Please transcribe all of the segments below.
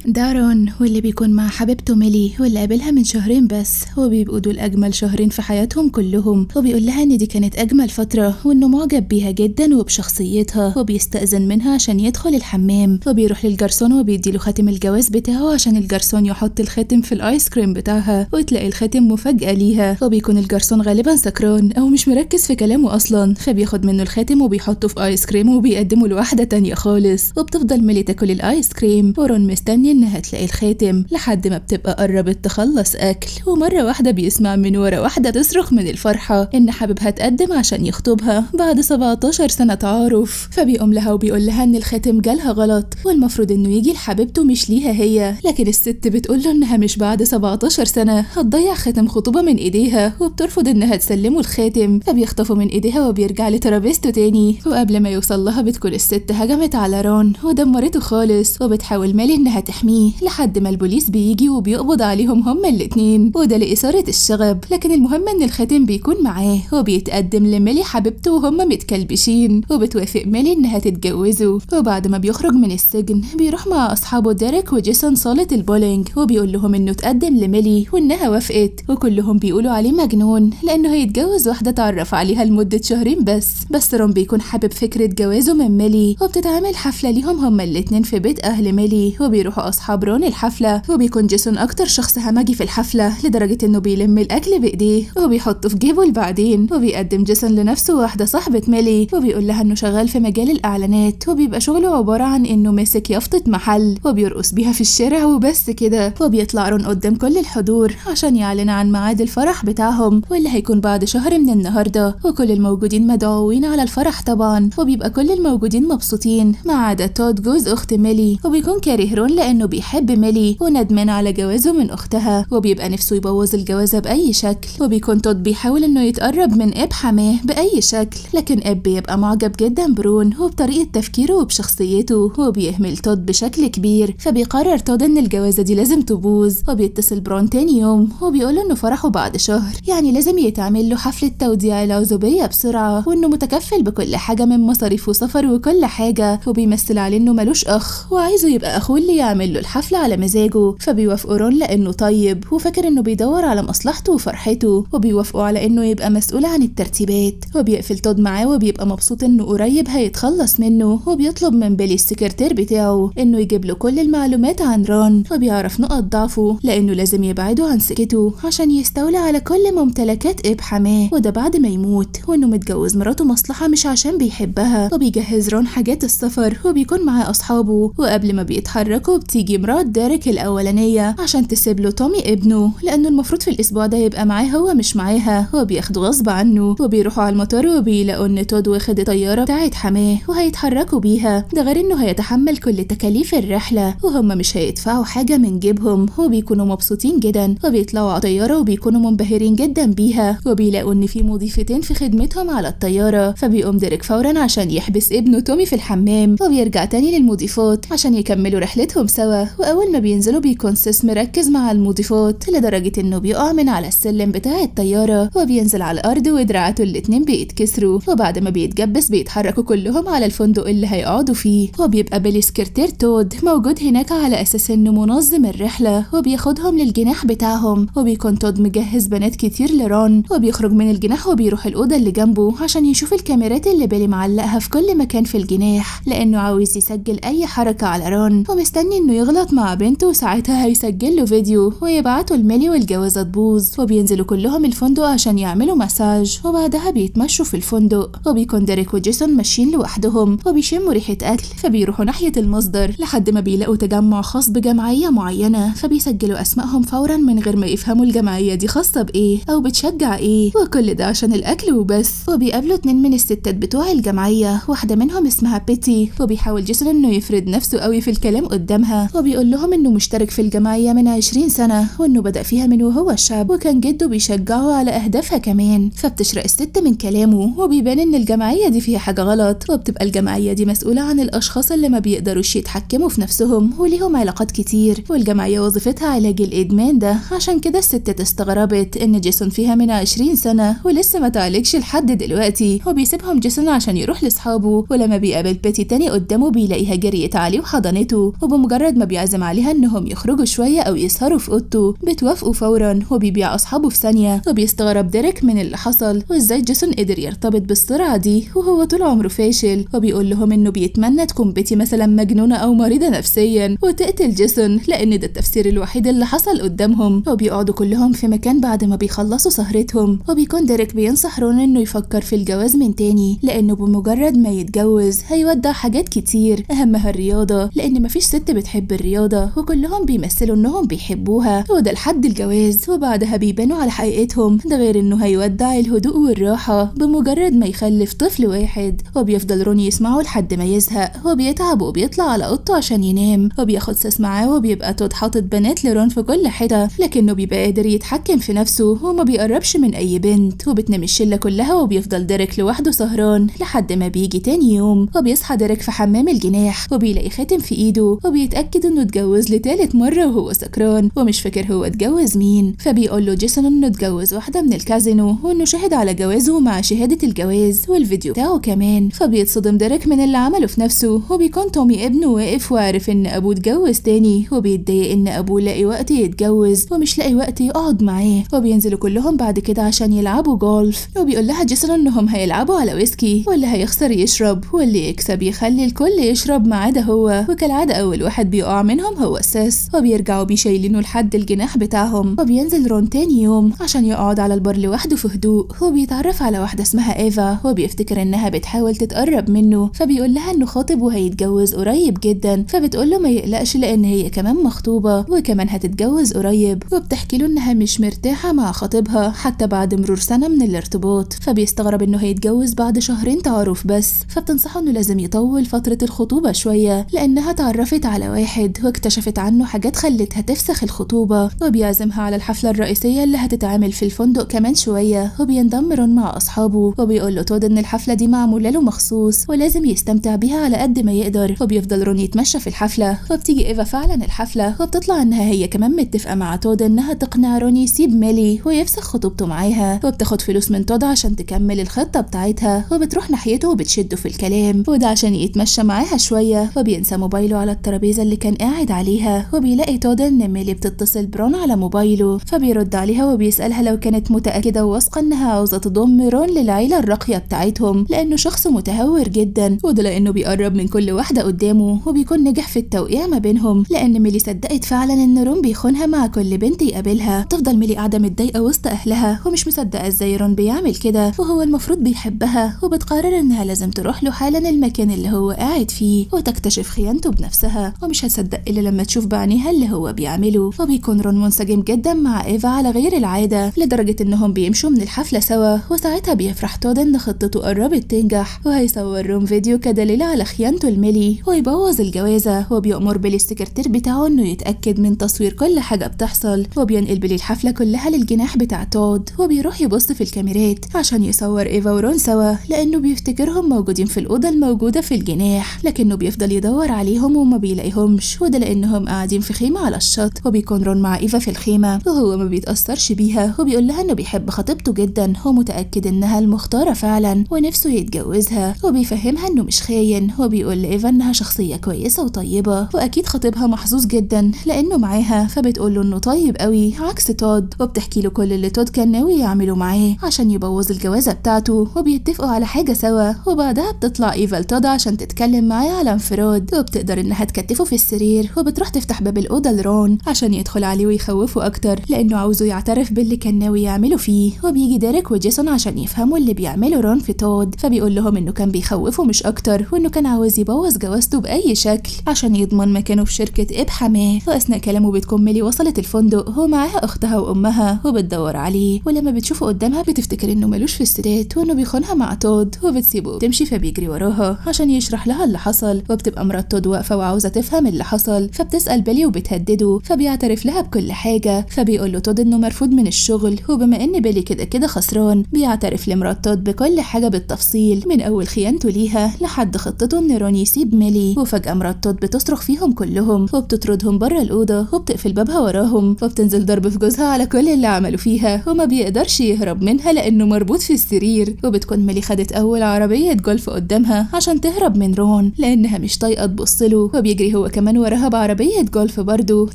دارون واللي بيكون مع حبيبته ميلي واللي قابلها من شهرين بس، وبيبقوا دول أجمل شهرين في حياتهم كلهم، وبيقول لها إن دي كانت أجمل فترة وإنه معجب بيها جدا وبشخصيتها، وبيستأذن منها عشان يدخل الحمام، وبيروح للجرسون وبيديله خاتم الجواز بتاعه عشان الجرسون يحط الخاتم في الآيس كريم بتاعها، وتلاقي الخاتم مفاجأة ليها، وبيكون الجرسون غالبا سكران أو مش مركز في كلامه أصلا، فبياخد منه الخاتم وبيحطه في آيس كريم وبيقدمه لواحدة تانية خالص، وبتفضل ميلي تاكل الآيس كريم ورون مستني إنها تلاقي الخاتم لحد ما بتبقى قربت تخلص أكل، ومرة واحدة بيسمع من ورا واحدة تصرخ من الفرحة إن حبيبها تقدم عشان يخطبها بعد 17 سنة تعارف، فبيقوم لها وبيقول لها إن الخاتم جالها غلط والمفروض إنه يجي لحبيبته مش ليها هي، لكن الست بتقول له إنها مش بعد 17 سنة هتضيع خاتم خطوبة من إيديها، وبترفض إنها تسلمه الخاتم، فبيخطفه من إيديها وبيرجع لترابيزته تاني، وقبل ما يوصل لها بتكون الست هجمت على رون ودمرته خالص، وبتحاول ميلي إنها تحميه لحد ما البوليس بيجي وبيقبض عليهم هما الاتنين، وده لإثارة الشغب، لكن المهم إن الخاتم بيكون معاه، وبيتقدم لميلي حبيبته وهما متكلبشين، وبتوافق ميلي إنها تتجوزه، وبعد ما بيخرج من السجن بيروح مع أصحابه ديريك وجيسون صالة البولينج، وبيقول لهم إنه تقدم لميلي وإنها وافقت، وكلهم بيقولوا عليه مجنون لأنه هيتجوز واحدة تعرف عليها لمدة شهرين بس رون بيكون حابب فكرة جوازه من ميلي، وبتتعمل حفلة ليهم هما الاتنين في بيت أهل ميلي، وبيروحوا أصحاب رون الحفلة، وبيكون جيسون أكتر شخص همجي في الحفلة لدرجة إنه بيلم الأكل بإيديه وبيحطه في جيبه لبعدين، وبيقدم جيسون لنفسه واحدة صاحبة ميلي، وبيقول لها إنه شغال في مجال الإعلانات، وبيبقى شغله عبارة عن إنه ماسك يافطة محل وبيرقص بيها في الشارع وبس كده، وبيطلع رون قدام كل الحضور عشان يعلن عن ميعاد الفرح بتاعهم واللي هيكون بعد شهر من النهاردة، وكل الموجودين مدعوين على الفرح طبعا، وبيبقى كل الموجودين مبسوطين ما عدا تود جوز أخت ميلي، وبيكون كاره رون لأنه بيحب ميلي وندمان على جوازه من أختها، وبيبقى نفسه يبوظ الجوازة بأي شكل، وبيكون تود بيحاول إنه يتقرب من إب حماه بأي شكل، لكن إب بيبقى معجب جدا برون وبطريقة تفكيره وبشخصيته، وبيهمل تود بشكل كبير، فبيقرر تود إن الجوازة دي لازم تبوظ، وبيتصل برون تاني يوم وبيقوله إنه فرحه بعد شهر، يعني لازم يتعمل له حفلة توديع العزوبية بسرعة، وإنه متكفل بكل حاجة من مصاريف وسفر وكل حاجة، وبيمثل عليه إنه ملوش أخ وعايزه يبقى أخوه اللي يعمل له الحفلة على مزاجه، فبيوافقوا رون لأنه طيب وفاكر إنه بيدور على مصلحته وفرحته، وبيوافقوا على إنه يبقى مسؤول عن الترتيبات، وبيقفل تود معاه وبيبقى مبسوط إنه قريب هيتخلص منه، وبيطلب من بيلي السكرتير بتاعه إنه يجيب له كل المعلومات عن رون، وبيعرف نقط ضعفه لأنه لازم يبعده عن سكته عشان يستولى على كل ممتلكات إب حماه، وده بعد ما يموت، وإنه متجوز مراته مصلحة مش عشان بيحبها، وبيجهز رون حاجات السفر وبيكون معاه أصحابه، وقبل ما بيتحركوا بتيجي مرات ديريك الأولانية عشان تسيب له تومي ابنه لأنه المفروض في الأسبوع ده يبقى معاه هو مش معاها، وبياخدوا غصب عنه، وبيروحوا على المطار وبيلاقوا إن تود واخد الطيارة بتاعت حماه وهيتحركوا بيها، ده غير إنه هيتحمل كل تكاليف الرحلة وهم مش هيدفعوا حاجة من جيبهم، وبيكونوا مبسوطين جدا، وبيطلعوا على الطيارة وبيكونوا منبهرين جدا بيها، وبيلاقوا إن في مضيفتين في خدمتهم على الطيارة، فبيقوم ديريك فورا عشان يحبس ابنه تومي في الحمام، وبيرجع تاني للمضيفات عشان يكملوا رحلتهم سوا، وأول ما بينزلوا بيكون سيس مركز مع المضيفات لدرجة إنه بيقع من على السلم بتاع الطيارة وبينزل على الأرض ودراعاته الاتنين بيتكسروا، وبعد ما بيتجبس بيتحركوا كلهم على الفندق اللي هيقعدوا فيه، وبيبقى بيلي سكرتير تود موجود هناك على أساس إنه منظم الرحلة وبياخدهم للجناح بتاعهم، وبيكون تود مجهز بنات كتير لرون، وبيخرج من الجناح وبيروح الأوضة اللي جنبه عشان يشوف الكاميرات اللي بيلي معلقها في كل مكان في الجناح لأنه عاوز يسجل أي حركة على رون، ومستني إنه يغلط مع بنته وساعتها هيسجل له فيديو ويبعته لميلي والجوازة تبوظ، وبينزلوا كلهم الفندق عشان يعملوا مساج، وبعدها بيتمشوا في الفندق، وبيكون ديريك وجيسون ماشيين لوحدهم وبيشموا ريحة أكل، فبيروحوا ناحية المصدر لحد ما بيلاقوا تجمع خاص بجمعية معينة، فبيسجلوا أسمائهم فورا من غير ما يفهموا الجمعية دي خاصة بإيه أو بتشجع إيه، وكل ده عشان الأكل وبس، وبيقابلوا 2 من الستات بتوع الجمعية، واحدة منهم اسمها بيتي، وبيحاول جيسون إنه يفرد نفسه قوي في الكلام قدامها، وبيقول لهم إنه مشترك في الجمعية من 20 سنة وإنه بدأ فيها من وهو شاب، وكان جده بيشجعه على أهدافها كمان، فبتشرق الست من كلامه وبيبان إن الجمعية دي فيها حاجة غلط، وبتبقى الجمعية دي مسؤولة عن الأشخاص اللي ما بيقدروش يتحكموا في نفسهم وليهم علاقات كتير، والجمعية وظيفتها علاج الإدمان ده، عشان كده الست استغربت إن جيسون فيها من 20 سنة ولسه ما تعالجش لحد دلوقتي، وبيسيبهم جيسون عشان يروح لأصحابه، ولما بيقابل بيتي تاني قدامه بيلاقيها جريت عليه وحضنته، وبمجرد بمجرد ما بيعزم عليها انهم يخرجوا شوية او يسهروا في اوضته بتوافقوا فورا وبيبيع اصحابه في ثانية. وبيستغرب ديريك من اللي حصل وازاي جيسون قدر يرتبط بالسرعة دي وهو طول عمره فاشل، وبيقول لهم انه بيتمنى تكون بيتي مثلا مجنونة او مريضة نفسيا وتقتل جيسون لان ده التفسير الوحيد اللي حصل قدامهم. وبيقعدوا كلهم في مكان بعد ما بيخلصوا سهرتهم، وبيكون ديريك بينصح رون انه يفكر في الجواز من تاني لانه بمجرد ما يتجوز هيودع حاجات كتير اهمها الرياضة، لان مفيش ست بتحب الرياضة وكلهم بيمثلوا انهم بيحبوها وده لحد الجواز، وبعدها بيبانوا على حقيقتهم. ده غير انه هيودع الهدوء والراحة بمجرد ما يخلف طفل واحد. وبيفضل رون يسمعه لحد ما يزهق وبيتعب وبيطلع على اوضته عشان ينام، وبياخد ساس معاه وبيبقى تود حاطط بنات لرون في كل حتة، لكنه بيبقى قادر يتحكم في نفسه وما بيقربش من اي بنت. وبتنام الشلة كلها وبيفضل ديريك لوحده سهران لحد ما بيجي تاني يوم، وبيصحى ديريك في حمام الجناح وبيلاقي خاتم في ايده، وبيتأكد انه اتجوز لتالت مرة وهو سكران ومش فاكر هو اتجوز مين. فبيقول له جيسون انه اتجوز واحدة من الكازينو وانه شهد على جوازه مع شهادة الجواز والفيديو بتاعه كمان. فبيتصدم ديريك من اللي عمله في نفسه، وبيكون تومي ابنه واقف وعارف ان ابوه اتجوز تاني، وبيتضايق ان ابوه لاقي وقت يتجوز ومش لاقي وقت يقعد معاه. وبينزلوا كلهم بعد كده عشان يلعبوا جولف، وبيقول لها جيسون انهم هيلعبوا على ويسكي واللي هيخسر يشرب واللي يكسب يخلي الكل يشرب ما عدا هو. وكالعادة اول واحد بيقع منهم هو ساس، وبيرجعوا بيشيلينه لحد الجناح بتاعهم. وبينزل رون تاني يوم عشان يقعد على البار لوحده في هدوء، وبيتعرف على واحدة اسمها ايفا وبيفتكر انها بتحاول تتقرب منه، فبيقول لها انه خاطب وهيتجوز قريب جدا. فبتقول له ما يقلقش لان هي كمان مخطوبة وكمان هتتجوز قريب، وبتحكي له انها مش مرتاحة مع خطيبها حتى بعد مرور سنة من الارتباط. فبيستغرب انه هيتجوز بعد شهرين تعارف بس، فبتنصحه انه لازم يطول فترة الخطوبة شوية لانها تعرفت على واحد واكتشفت عنه حاجات خلتها تفسخ الخطوبة. وبيعزمها على الحفلة الرئيسية اللي هتتعمل في الفندق كمان شوية، وبينضم رون مع اصحابه وبيقول له تود ان الحفلة دي معمولة له مخصوص ولازم يستمتع بيها على قد ما يقدر. وبيفضل رون يتمشى في الحفلة، وبتيجي ايفا فعلا الحفلة وبتطلع انها هي كمان متفقة مع تود انها تقنع رون يسيب ميلي ويفسخ خطوبته معاها، وبتاخد فلوس من تود عشان تكمل الخطة بتاعتها، وبتروح ناحيته وبتشده في الكلام وده عشان يتمشى معاها شوية. وبينسى موبايله على الترابيزة اللي كان قاعد عليها، وبيلاقي تود ان ميلي بتتصل برون على موبايله، فبيرد عليها وبيسألها لو كانت متأكدة وواثقة انها عاوزة تضم رون للعيلة الراقية بتاعتهم لانه شخص متهور جدا، وده لانه بيقرب من كل واحدة قدامه وبيكون نجح في التوقيع ما بينهم، لان ميلي صدقت فعلا ان رون بيخونها مع كل بنت يقابلها. تفضل ميلي قاعدة متضايقة وسط اهلها ومش مصدقة ازاي رون بيعمل كده وهو المفروض بيحبها، وبتقرر انها لازم تروح له حالا المكان اللي هو قاعد فيه وتكتشف خيانته بنفسها، ومش هتصدق الا لما تشوف بعينيها اللي هو بيعمله. وبيكون رون منسجم جدا مع ايفا على غير العادة لدرجة انهم بيمشوا من الحفلة سوا، وساعتها بيفرح تود ان خطته قربت تنجح وهيصور رون فيديو كدليل على خيانته لميلي ويبوظ الجوازة. وبيأمر بيلي السكرتير بتاعه انه يتأكد من تصوير كل حاجة بتحصل، وبينقل بيلي الحفلة كلها للجناح بتاع تود، وبيروح يبص في الكاميرات عشان يصور ايفا ورون سوا لانه بيفتكرهم موجودين في الأوضة الموجودة في الجناح، لكنه بيفضل يدور عليهم وما بيلاقيهمش، وده لانهم قاعدين في خيمة على الشط. وبيكون رون مع ايفا في الخيمة وهو ما بيتأثرش بيها، وبيقول لها انه بيحب خطيبته جدا ومتأكد انها المختارة فعلا ونفسه يتجوزها، وبيفهمها انه مش خاين، وبيقول لايفا انها شخصية كويسة وطيبة واكيد خطيبها محظوظ جدا لانه معاها. فبتقول له انه طيب قوي عكس تود، وبتحكي له كل اللي تود كان ناوي يعمله معاه عشان يبوظ الجوازة بتاعته، وبيتفقوا على حاجة سوا. وبعدها بتطلع ايفا لتود عشان تتكلم معاه على انفراد، وبتقدر انها تكتفه في السرير، وبتروح تفتح باب الأوضة لرون عشان يدخل عليه ويخوفه اكتر لانه عاوزه يعترف باللي كان ناوي يعمله فيه. وبيجي ديريك وجيسون عشان يفهموا اللي بيعمله رون في تود، فبيقول لهم انه كان بيخوفه مش اكتر، وانه كان عاوز يبوظ جوازته باي شكل عشان يضمن مكانه في شركة اب حماه. واثناء كلامه بتكون ميلي وصلت الفندق ومعاها اختها وامها وبتدور عليه، ولما بتشوفه قدامها بتفتكر انه ملوش في الستات وانه بيخونها مع تود، وبتسيبه وتمشي. فبيجري وراها عشان يشرح لها اللي حصل، وبتبقى مرات تود واقفة وعاوزة تفهم اللي حصل، فبتسأل بيلي وبتهدده، فبيعترف لها بكل حاجة. فبيقول له تود انه مرفوض من الشغل، وبما ان بيلي كده كده خسران بيعترف لمرات تود بكل حاجة بالتفصيل من اول خيانته ليها لحد خطته ان رون يسيب ميلي. وفجأة مرات تود بتصرخ فيهم كلهم وبتطردهم بره الأوضة وبتقفل بابها وراهم، وبتنزل ضرب في جوزها على كل اللي عملوا فيها، وما بيقدرش يهرب منها لانه مربوط في السرير. وبتكون ميلي خدت اول عربية جولف قدامها عشان تهرب من رون لانها مش طايقة تبصله، وبيجري هو كمان وراها بعربية جولف برضه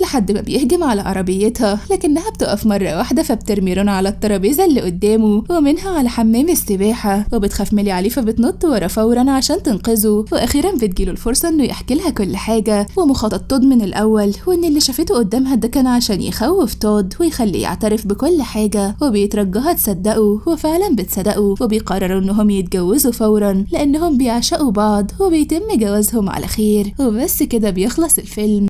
لحد ما بيهجم على عربيتها، لكنها بتقف مرة واحدة فبترمي رون على الترابيزة اللي قدامه ومنها على حمام السباحة، وبتخاف ميلي عليه فبتنط ورا فورا عشان تنقذه. واخيرا بتجيله الفرصة انه يحكي لها كل حاجة ومخطط تود من الاول، وان اللي شافته قدامها ده كان عشان يخوف تود ويخليه يعترف بكل حاجة، وبيترجاها تصدقه وفعلا بتصدقه، وبيقرروا انهم يتجوزوا فورا لانهم بيعشقوا بعض وبيتم جوازهم على خير. وبس كده بيخلص الفيلم.